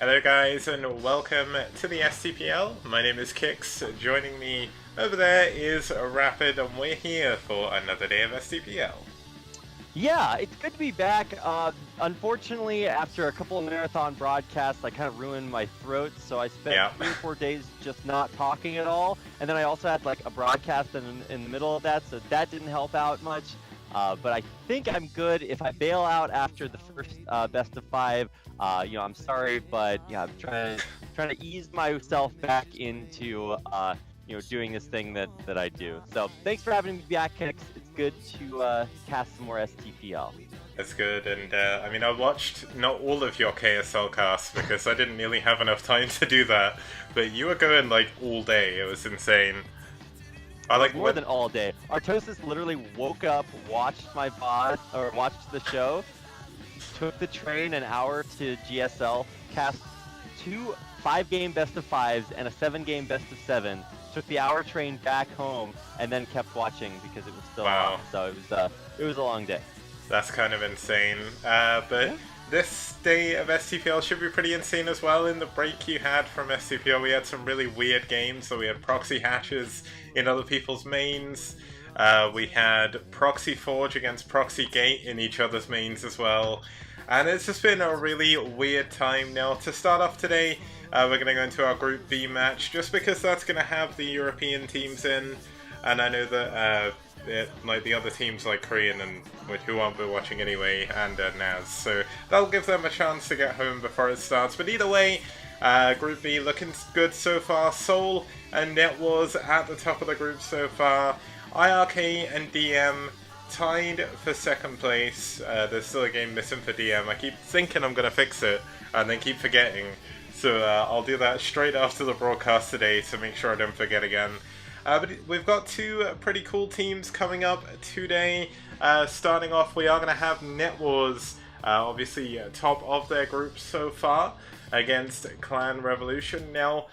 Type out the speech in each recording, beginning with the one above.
Hello guys and welcome to the STPL. My name is Kix. Joining me over there is Rapid and we're here for another day of STPL. Yeah, it's good to be back. Unfortunately, after a couple of marathon broadcasts, I kind of ruined my throat, so I spent 3 or 4 days just not talking at all. And then I also had like a broadcast in the middle of that, so that didn't help out much. But I think I'm good. If I bail out after the first best of 5, I'm sorry, but yeah, I'm trying to ease myself back into doing this thing that I do. So thanks for having me back, Kix. It's good to cast some more STPL. That's good, and I watched not all of your KSL casts because I didn't nearly have enough time to do that, but you were going like all day. It was insane. More than all day. Artosis literally woke up, watched my VOD, or watched the show, took the train an hour to GSL, cast 2 5-game best of 5s and a 7-game best of 7, took the hour train back home, and then kept watching because it was still on. So it was a long day. That's kind of insane. But this day of STPL should be pretty insane as well. In the break you had from STPL, we had some really weird games. So we had proxy hashes in other people's mains. We had Proxy Forge against Proxy Gate in each other's mains as well. And it's just been a really weird time. Now, to start off today, we're going to go into our Group B match, just because that's going to have the European teams in. And I know that like the other teams like Korean and who won't be watching anyway, and Naz. So that'll give them a chance to get home before it starts. But either way, Group B looking good so far. Seoul and NetWars at the top of the group so far. IRK and DM tied for second place. There's still a game missing for DM. I keep thinking I'm going to fix it and then keep forgetting. So I'll do that straight after the broadcast today to make sure I don't forget again. But we've got 2 pretty cool teams coming up today. Starting off, we are going to have NetWars, obviously top of their group so far, against Clan Revolution. Now,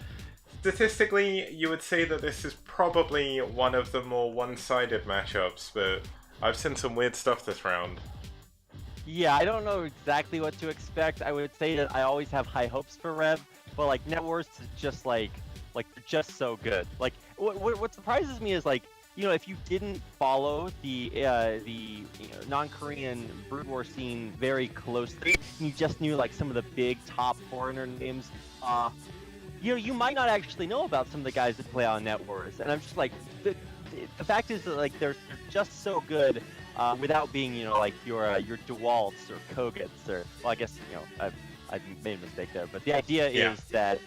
statistically, you would say that this is probably one of the more one-sided matchups, but I've seen some weird stuff this round. Yeah, I don't know exactly what to expect. I would say that I always have high hopes for ReV, but like NetWars is just like they're just so good. Like what surprises me is like, if you didn't follow the non-Korean Brood War scene very closely, and you just knew like some of the big top foreigner names, you might not actually know about some of the guys that play on NetWars. And I'm just like, the fact is that like they're just so good without being like your DeWalt's or Kogats or, well, I guess I made a mistake there, but the idea is that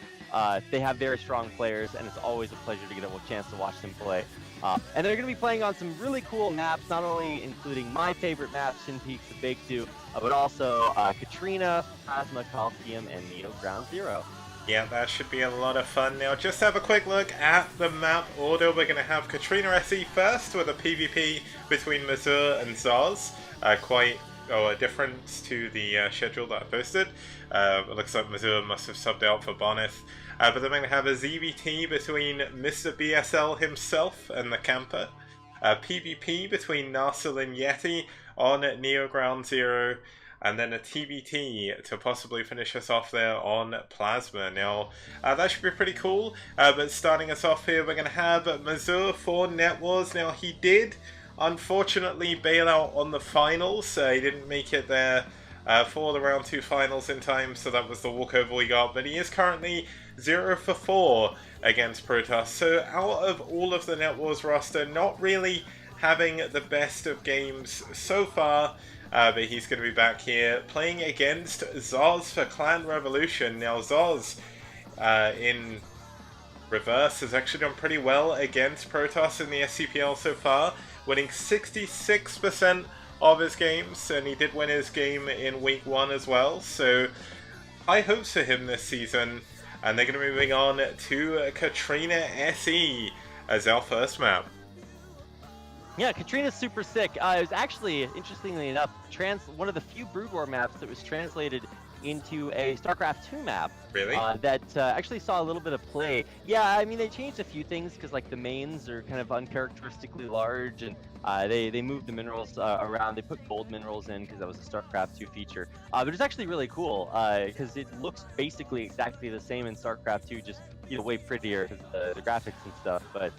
they have very strong players, and it's always a pleasure to get a chance to watch them play. And they're going to be playing on some really cool maps, not only including my favorite map, Shin Peaks, the Big Two, but also Katrina, Plasma Coliseum, and Neo Ground Zero. Yeah, that should be a lot of fun. Now, just have a quick look at the map order. We're going to have Katrina SE first with a PvP between Mazur and XzOz. Quite a difference to the schedule that I posted. It looks like Mazur must have subbed out for Bonith. But then we're going to have a ZVT between Mr. BSL himself and the camper. PvP between Narsil and Yeti on Neo Ground Zero. And then a TBT to possibly finish us off there on Plasma. Now, that should be pretty cool. But starting us off here, we're going to have Mazur for NetWars. Now, he did unfortunately bail out on the finals. He didn't make it there for the round 2 finals in time, so that was the walkover we got. But he is currently 0 for 4 against Protoss. So out of all of the NetWars roster, not really having the best of games so far. But he's going to be back here playing against XzOz for Clan Revolution. Now, XzOz in reverse has actually done pretty well against Protoss in the SCPL so far, winning 66% of his games, and he did win his game in week 1 as well. So high hopes for him this season, and they're going to be moving on to Katrina SE as our first map. Yeah, Katrina's super sick. It was actually, interestingly enough, one of the few Brood War maps that was translated into a StarCraft 2 map. Really? That actually saw a little bit of play. Yeah, I mean, they changed a few things because like the mains are kind of uncharacteristically large, and They moved the minerals around. They put gold minerals in because that was a StarCraft 2 feature. But it's actually really cool because it looks basically exactly the same in StarCraft 2, just way prettier because the graphics and stuff. But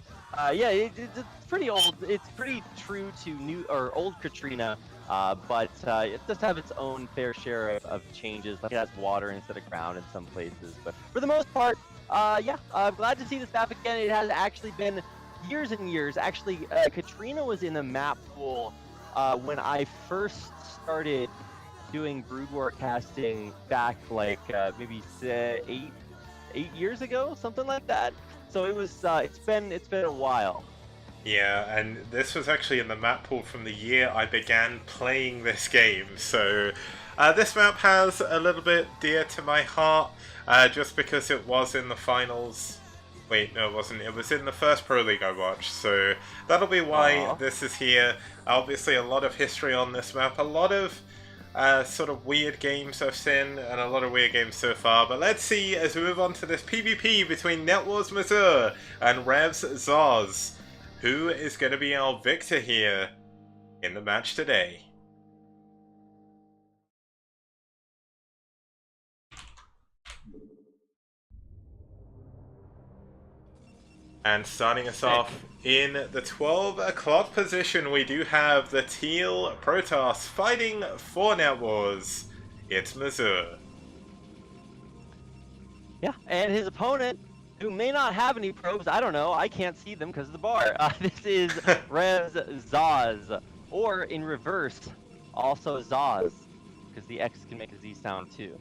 yeah, it's pretty old. It's pretty true to new or old Katrina. But it does have its own fair share of changes. Like it has water instead of ground in some places. But for the most part, yeah, I'm glad to see this map again. It has actually been years and years. Actually, Katrina was in the map pool when I first started doing Brood War casting back like maybe 8 years ago, something like that. So it was it's been a while. Yeah, and this was actually in the map pool from the year I began playing this game, so this map has a little bit dear to my heart, just because it was in the finals. Wait, no it wasn't, it was in the first Pro League I watched, so that'll be why this is here. Obviously a lot of history on this map, a lot of sort of weird games I've seen, and a lot of weird games so far, but let's see as we move on to this PvP between NetWars Mazur and ReV's XzOz. Who is going to be our victor here in the match today? And starting us off in the 12 o'clock position, we do have the Teal Protoss fighting for NetWars. It's Mazur. Yeah, and his opponent, who may not have any probes, I don't know, I can't see them because of the bar. This is ReV's XzOz, or in reverse, also XzOz, because the X can make a Z sound too.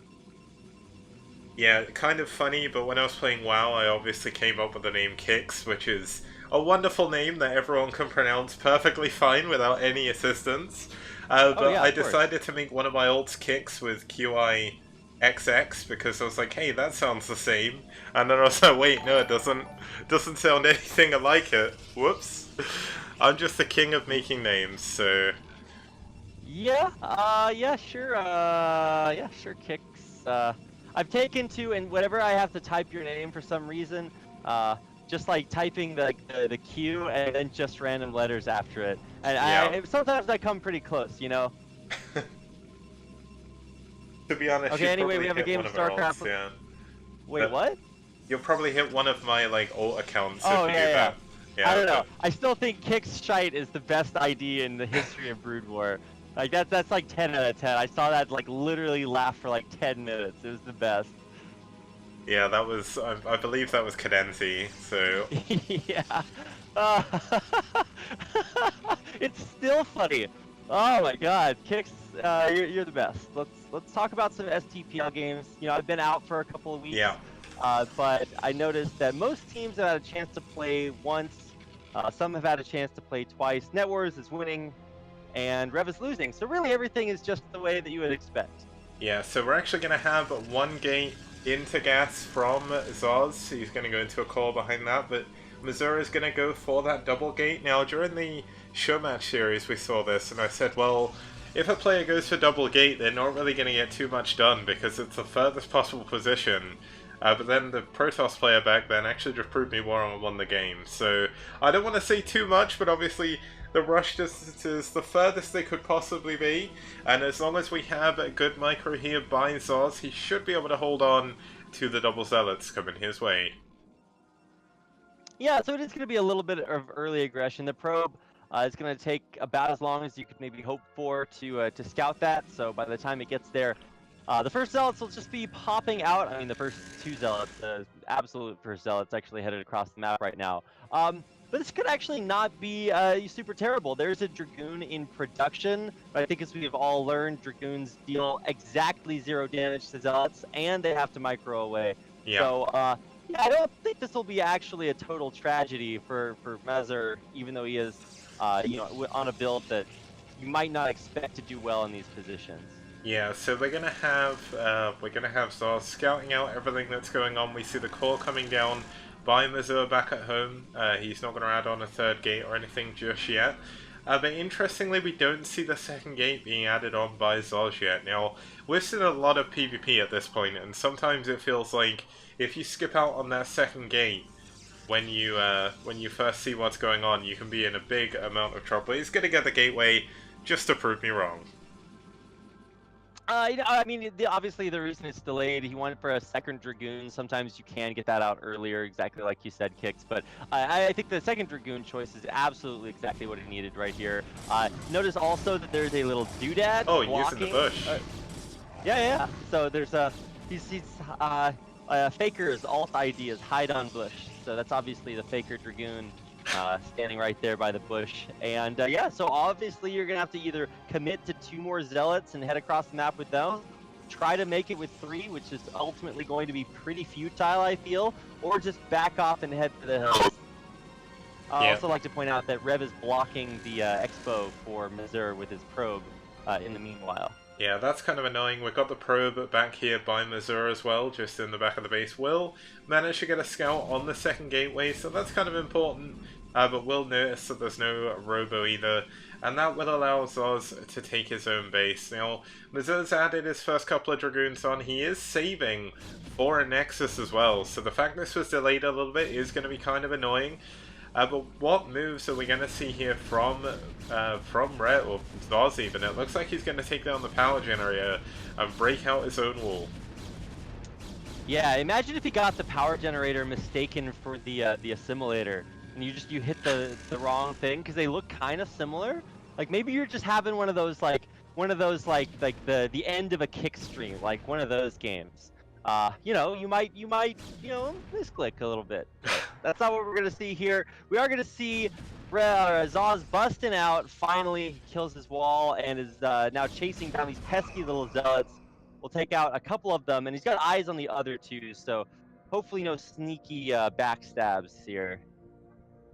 Yeah, kind of funny, but when I was playing WoW, I obviously came up with the name Kix, which is a wonderful name that everyone can pronounce perfectly fine without any assistance. But yeah, I decided to make one of my ults Kix with QIXX because I was like, hey, that sounds the same. And then I was like, wait, no, it doesn't sound anything like it. Whoops. I'm just the king of making names, so... Yeah, yeah, sure, Kix. I've taken to, and whenever I have to type your name for some reason, just like typing the Q and then just random letters after it. And yeah. sometimes I come pretty close, you know? To be honest, okay, anyway, we have a game of StarCraft. Yeah. Wait, but what? You'll probably hit one of my like alt accounts if you do yeah. that. Yeah, I don't know. I still think Kix Shite is the best ID in the history of Brood War. Like that's like 10 out of 10. I saw that like literally laugh for like 10 minutes. It was the best. Yeah, that was I believe that was Cadency. So yeah. It's still funny. Oh my God, Kix, you're the best. Let's talk about some STPL games. You know, I've been out for a couple of weeks. yeah. But I noticed that most teams have had a chance to play once. Some have had a chance to play twice. NetWars is winning, and ReV is losing. So really, everything is just the way that you would expect. Yeah. So we're actually gonna have one gate into gas from XzOz. He's gonna go into a core behind that, but Mazur is gonna go for that double gate. Now during the show match series, we saw this, and I said, well, if a player goes for double gate, they're not really gonna get too much done because it's the furthest possible position. But then the Protoss player back then actually just proved me wrong and won the game. So I don't want to say too much, but obviously the rush distance is the furthest they could possibly be. And as long as we have a good micro here by XzOz, he should be able to hold on to the double zealots coming his way. Yeah, so it is going to be a little bit of early aggression. The probe is going to take about as long as you could maybe hope for to scout that. So by the time it gets there, the first zealots will just be popping out. I mean, the first two zealots, the absolute first zealots, actually headed across the map right now. But this could actually not be super terrible. There's a Dragoon in production, but I think as we've all learned, Dragoons deal exactly 0 damage to zealots, and they have to micro away. Yeah. So, yeah, I don't think this will be actually a total tragedy for Mazur, even though he is, you know, on a build that you might not expect to do well in these positions. Yeah, so we're gonna have XzOz scouting out everything that's going on. We see the core coming down by Mazur back at home. He's not gonna add on a third gate or anything just yet. But interestingly, we don't see the second gate being added on by XzOz yet. Now, we've seen a lot of PvP at this point, and sometimes it feels like if you skip out on that second gate, when you first see what's going on, you can be in a big amount of trouble. He's gonna get the gateway just to prove me wrong. I mean, obviously the reason it's delayed, he went for a second Dragoon. Sometimes you can get that out earlier, exactly like you said, Kix. But I think the second Dragoon choice is absolutely exactly what he needed right here. Notice also that there's a little doodad blocking. Using the bush. Yeah. So there's Faker's alt ID is hide on bush. So that's obviously the Faker Dragoon. Standing right there by the bush. And yeah, so obviously you're going to have to either commit to 2 more Zealots and head across the map with them, try to make it with 3, which is ultimately going to be pretty futile, I feel, or just back off and head for the hills. I'd also like to point out that ReV is blocking the expo for Mazur with his probe in the meanwhile. Yeah, that's kind of annoying. We've got the probe back here by Mazur as well, just in the back of the base. Will manage to get a scout on the second gateway, so that's kind of important. But we'll notice that there's no robo either, and that will allow XzOz to take his own base. Now, Mazur's added his first couple of Dragoons on. He is saving for a Nexus as well, so the fact this was delayed a little bit is going to be kind of annoying. But what moves are we going to see here from ReV, or XzOz even? It looks like he's going to take down the power generator and break out his own wall. Yeah, imagine if he got the power generator mistaken for the assimilator, and you hit the wrong thing, because they look kind of similar. Like maybe you're just having one of those like the end of a kick stream, like one of those games. You know, you might misclick a little bit. But that's not what we're gonna see here. We are gonna see XzOz busting out. Finally, he kills his wall and is now chasing down these pesky little Zealots. We'll take out a couple of them, and he's got eyes on the other 2, so hopefully no sneaky backstabs here.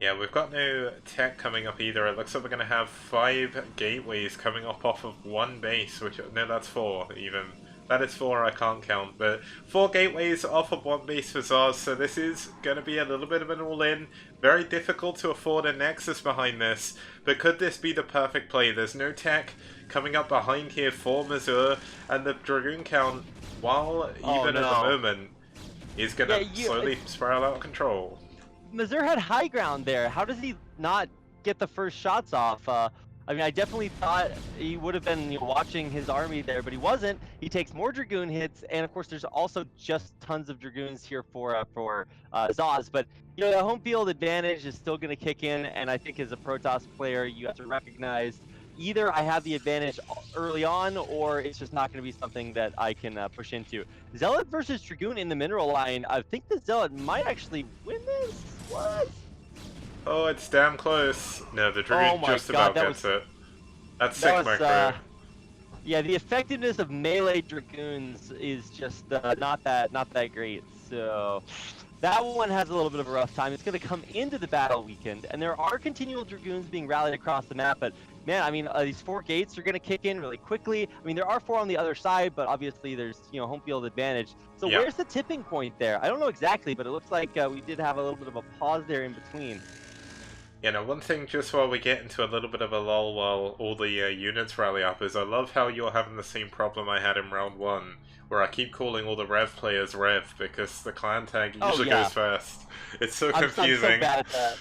Yeah, we've got no tech coming up either. It looks like we're going to have 5 gateways coming up off of 1 base, which, no, that's 4 even. That is 4, I can't count, but 4 gateways off of 1 base for XzOz, so this is going to be a little bit of an all-in. Very difficult to afford a Nexus behind this, but could this be the perfect play? There's no tech coming up behind here for Mazur, and the Dragoon count, while even at the moment, is going to slowly spiral out of control. Mazur had high ground there. How does he not get the first shots off? I mean, I definitely thought he would have been watching his army there, but he wasn't. He takes more Dragoon hits, and of course, there's also just tons of Dragoons here for XzOz. But you know, the home field advantage is still going to kick in, and I think as a Protoss player, you have to recognize either I have the advantage early on, or it's just not going to be something that I can push into. Zealot versus Dragoon in the mineral line. I think the Zealot might actually win this. What? Oh, it's damn close. No, the Dragoon just about gets it. That's sick, Micro. Yeah, the effectiveness of melee Dragoons is just not that great. So that one has a little bit of a rough time. It's going to come into the battle weekend, and there are continual Dragoons being rallied across the map, but man, I mean, these 4 gates are going to kick in really quickly. I mean, there are 4 on the other side, but obviously there's, home field advantage. So where's the tipping point there? I don't know exactly, but it looks like we did have a little bit of a pause there in between. You know, one thing just while we get into a little bit of a lull while all the units rally up is I love how you're having the same problem I had in round 1, where I keep calling all the ReV players ReV because the clan tag usually goes first. It's so confusing. I'm so bad at that.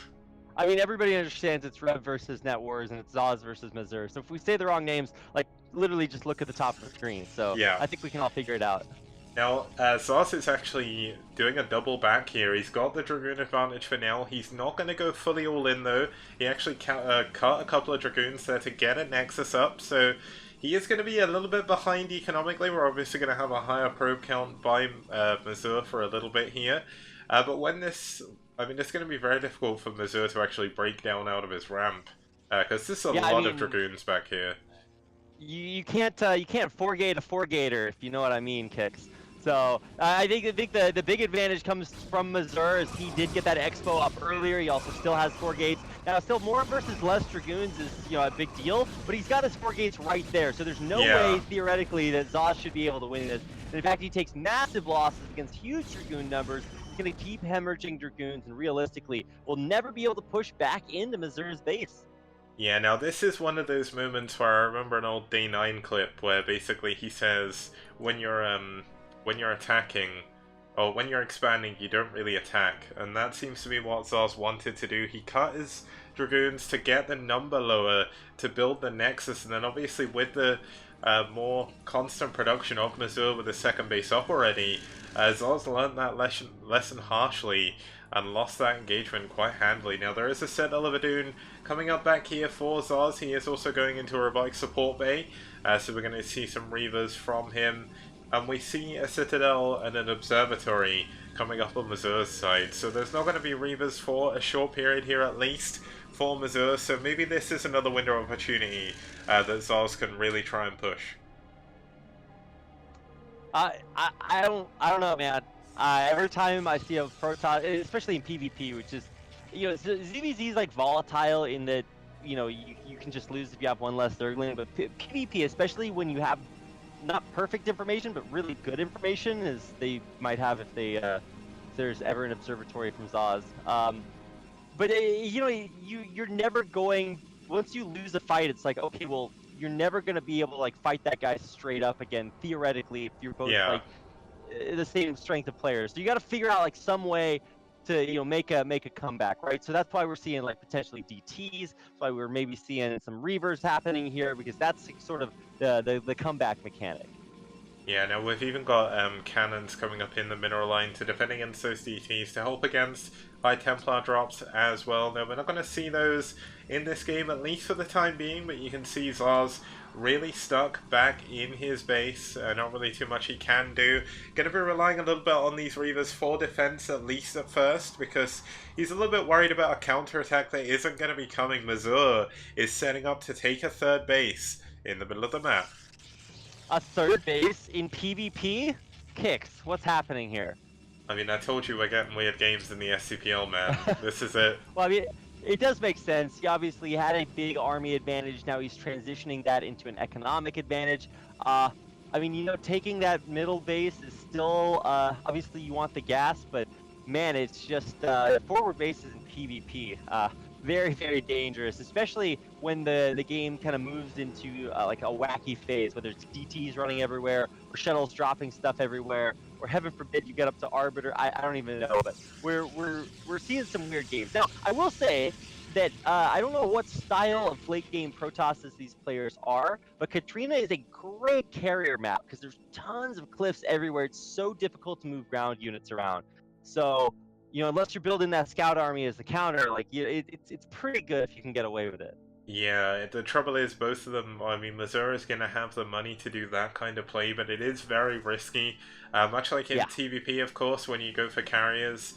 I mean, everybody understands it's ReV versus Net Wars and it's XzOz versus Mazur. So if we say the wrong names, like, literally just look at the top of the screen. So I think we can all figure it out. Now, XzOz is actually doing a double back here. He's got the Dragoon advantage for now. He's not going to go fully all in, though. He actually cut a couple of Dragoons there to get a Nexus up, so he is going to be a little bit behind economically. We're obviously going to have a higher probe count by Mazur for a little bit here. But when this... I mean, it's going to be very difficult for Mazur to actually break down out of his ramp, because there's a lot of Dragoons back here. You can't 4-gate a 4-gater, if you know what I mean, Kix. So I think the big advantage comes from Mazur, as he did get that expo up earlier. He also still has 4 gates. Now, still more versus less Dragoons is a big deal, but he's got his 4 gates right there. So there's no way theoretically that XzOz should be able to win this. And in fact, he takes massive losses against huge Dragoon numbers. He's going to keep hemorrhaging Dragoons, and realistically will never be able to push back into Mazur's base. Yeah, now this is one of those moments where I remember an old Day 9 clip where basically he says when you're attacking, or when you're expanding, you don't really attack, and that seems to be what XzOz wanted to do. He cut his Dragoons to get the number lower, to build the Nexus, and then obviously with the more constant production of Mazur with the second base up already, XzOz learned that lesson harshly and lost that engagement quite handily. Now there is a Sentinel of Adun coming up back here for XzOz. He is also going into a robotic support bay, so we're going to see some Reavers from him. And we see a Citadel and an Observatory coming up on Mazur's side. So there's not going to be Reavers for a short period here at least for Mazur. So maybe this is another window of opportunity that XzOz can really try and push. I don't know, man. Every time I see a Protoss, especially in PvP, which is, you know, ZVZ is like volatile in that, you know, you can just lose if you have one less Zergling, but PvP, especially when you have not perfect information, but really good information, as they might have if they if there's ever an observatory from XzOz. But you know, you're never going. Once you lose a fight, it's like, okay, well, you're never gonna be able to like fight that guy straight up again. Theoretically, if you're both like the same strength of players, so you got to figure out like some way to, you know, make a comeback, right? So that's why we're seeing like potentially DTs. That's why we're maybe seeing some Reavers happening here, because that's sort of the comeback mechanic. Yeah, now we've even got cannons coming up in the mineral line to defend against those DTs to help against high Templar drops as well. Now we're not going to see those in this game, at least for the time being, but you can see XzOz really stuck back in his base. Not really too much he can do. Going to be relying a little bit on these Reavers for defense, at least at first, because he's a little bit worried about a counterattack that isn't going to be coming. Mazur is setting up to take a third base in the middle of the map. A third base in PvP? Kicks, what's happening here? I mean, I told you we're getting weird games in the STPL, man. This is it. Well, I mean, it does make sense. He obviously had a big army advantage. Now he's transitioning that into an economic advantage. I mean, you know, taking that middle base is still, obviously you want the gas, but man, it's just, forward bases in PvP. Very, very dangerous, especially when the game kind of moves into like a wacky phase, whether it's DTs running everywhere, or shuttles dropping stuff everywhere, or heaven forbid you get up to Arbiter. I don't even know, but we're seeing some weird games. Now, I will say that I don't know what style of late game Protosses these players are, but Katrina is a great carrier map because there's tons of cliffs everywhere. It's so difficult to move ground units around. So, you know, unless you're building that scout army as the counter, like, it's pretty good if you can get away with it. Yeah, the trouble is both of them, I mean, Mazur is going to have the money to do that kind of play, but it is very risky. Much like in TVP, of course, when you go for carriers,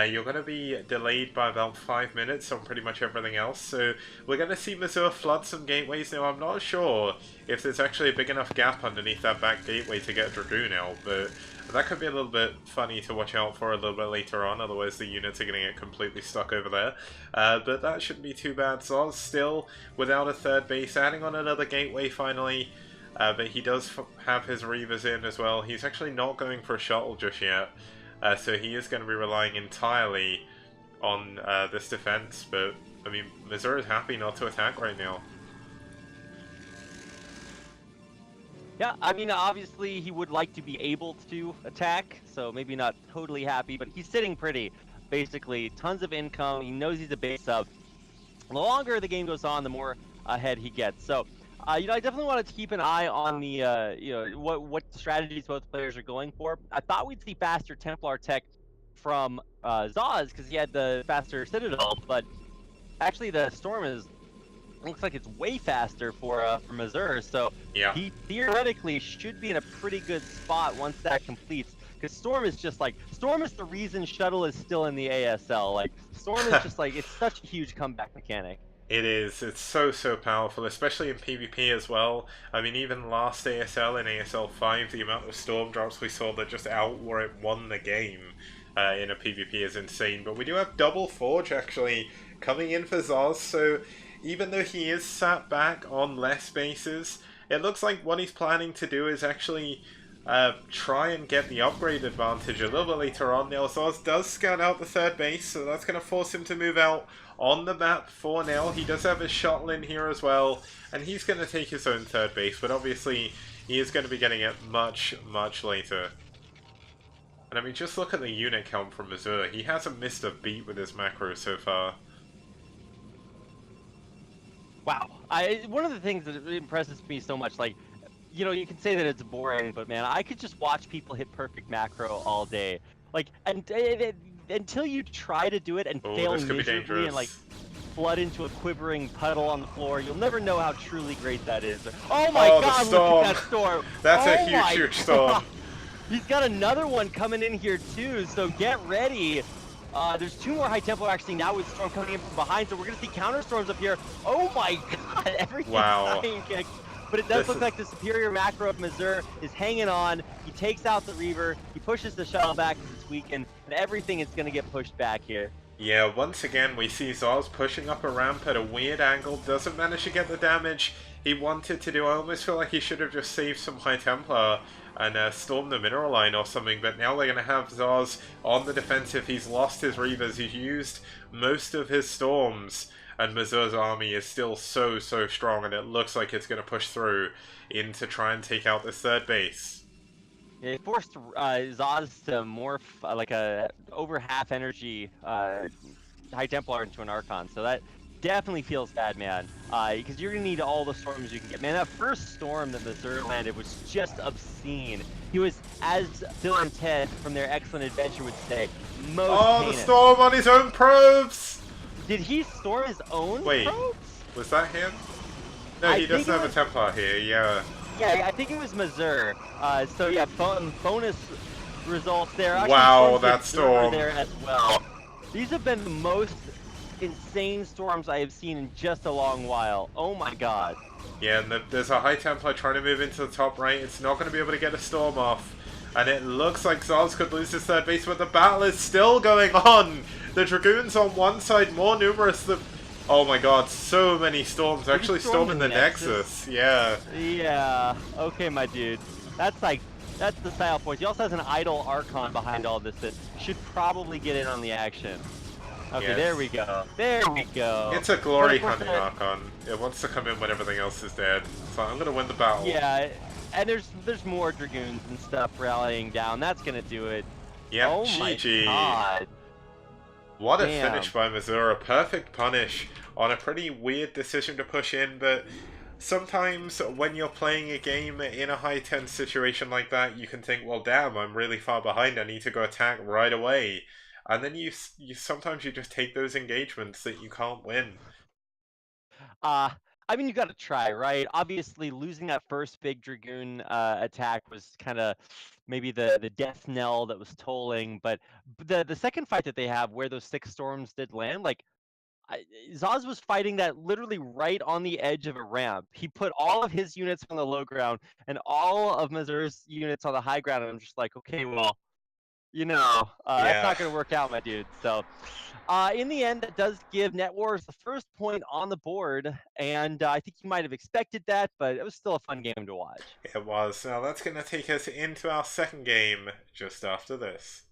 you're going to be delayed by about 5 minutes on pretty much everything else. So we're going to see Mazur flood some gateways. Now, I'm not sure if there's actually a big enough gap underneath that back gateway to get Dragoon out, but that could be a little bit funny to watch out for a little bit later on, otherwise the units are going to get completely stuck over there. But that shouldn't be too bad. XzOz still without a third base, adding on another gateway finally, but he does have his Reavers in as well. He's actually not going for a shuttle just yet, so he is going to be relying entirely on this defense, but I mean, Mazur is happy not to attack right now. Yeah, I mean, obviously he would like to be able to attack, so maybe not totally happy, but he's sitting pretty. Basically, tons of income. He knows he's a base up. The longer the game goes on, the more ahead he gets. So, you know, I definitely wanted to keep an eye on the, you know, what strategies both players are going for. I thought we'd see faster Templar tech from XzOz because he had the faster Citadel, but actually the Storm looks like it's way faster for Mazur, so yeah, he theoretically should be in a pretty good spot once that completes. Because Storm is just like, Storm is the reason Shuttle is still in the ASL. Like, Storm is just like, it's such a huge comeback mechanic. It is. It's so powerful, especially in PvP as well. I mean, even last ASL in ASL 5, the amount of Storm drops we saw that just outright won the game in a PvP is insane. But we do have Double Forge actually coming in for XzOz, so even though he is sat back on less bases, it looks like what he's planning to do is actually try and get the upgrade advantage a little bit later on. Now, XzOz does scout out the third base, so that's going to force him to move out on the map for now. He does have his shuttle in here as well, and he's going to take his own third base, but obviously he is going to be getting it much later. And I mean, just look at the unit count from Mazur. He hasn't missed a beat with his macro so far. Wow. One of the things that impresses me so much, like, you know, you can say that it's boring, but man, I could just watch people hit perfect macro all day. Like, until you try to do it and Oh, fail this could be miserably and like dangerous. flood into a quivering puddle on the floor, you'll never know how truly great that is. Oh my Oh, the God! Look storm. at that storm. That's a Oh huge, my huge God. storm. He's got another one coming in here too, so get ready. There's two more High Templar actually now with Storm coming in from behind, so we're going to see counter storms up here. Oh my God, everything's Wow. dying kick. But it does look like the superior macro of Mazur is hanging on. He takes out the Reaver, he pushes the shuttle back because it's weakened, and everything is going to get pushed back here. Yeah, once again we see XzOz pushing up a ramp at a weird angle, doesn't manage to get the damage he wanted to do. I almost feel like he should have just saved some High Templar and stormed the mineral line or something, but now they're going to have XzOz on the defensive. He's lost his Reavers, he's used most of his storms, and Mazur's army is still so strong, and it looks like it's going to push through in to try and take out this third base. It forced XzOz to morph like a over half energy High Templar into an Archon, so that definitely feels bad, man. Because you're gonna need all the storms you can get. Man, that first storm that Mazur landed was just obscene. He was, as Bill and Ted from their Excellent Adventure would say, most heinous. The storm on his own probes! Did he storm his own probes? Was that him? No, he doesn't have a Templar here, yeah. Yeah, I think it was Mazur. So yeah, bonus results there. Actually, wow, that storm there as well. These have been the most insane storms I have seen in just a long while. Oh my God. Yeah, and there's a High Templar trying to move into the top right. It's not going to be able to get a storm off. And it looks like XzOz could lose his third base, but the battle is still going on. The Dragoons on one side, more numerous than... Oh my God, so many storms. Actually storming the Nexus. Yeah. Yeah. Okay, my dude. That's the style points. He also has an idle Archon behind all this that should probably get in on the action. Okay, yes. There we go. There we go. It's a glory hunting Archon. It wants to come in when everything else is dead. So I'm gonna win the battle. Yeah, and there's more Dragoons and stuff rallying down. That's gonna do it. Yeah, oh GG. My God. What a finish by Mazur. A perfect punish on a pretty weird decision to push in, but sometimes when you're playing a game in a high tense situation like that, you can think, well, damn, I'm really far behind. I need to go attack right away. And then you sometimes you just take those engagements that you can't win. I mean, you got to try, right? Obviously, losing that first big Dragoon attack was kind of maybe the death knell that was tolling. But the second fight that they have, where those 6 storms did land, like XzOz was fighting that literally right on the edge of a ramp. He put all of his units on the low ground and all of Mazur's units on the high ground, and I'm just like, okay, well, you know, that's not going to work out, my dude. So, in the end, that does give NetWars the first point on the board, and I think you might have expected that, but it was still a fun game to watch. It was. Now that's going to take us into our second game just after this.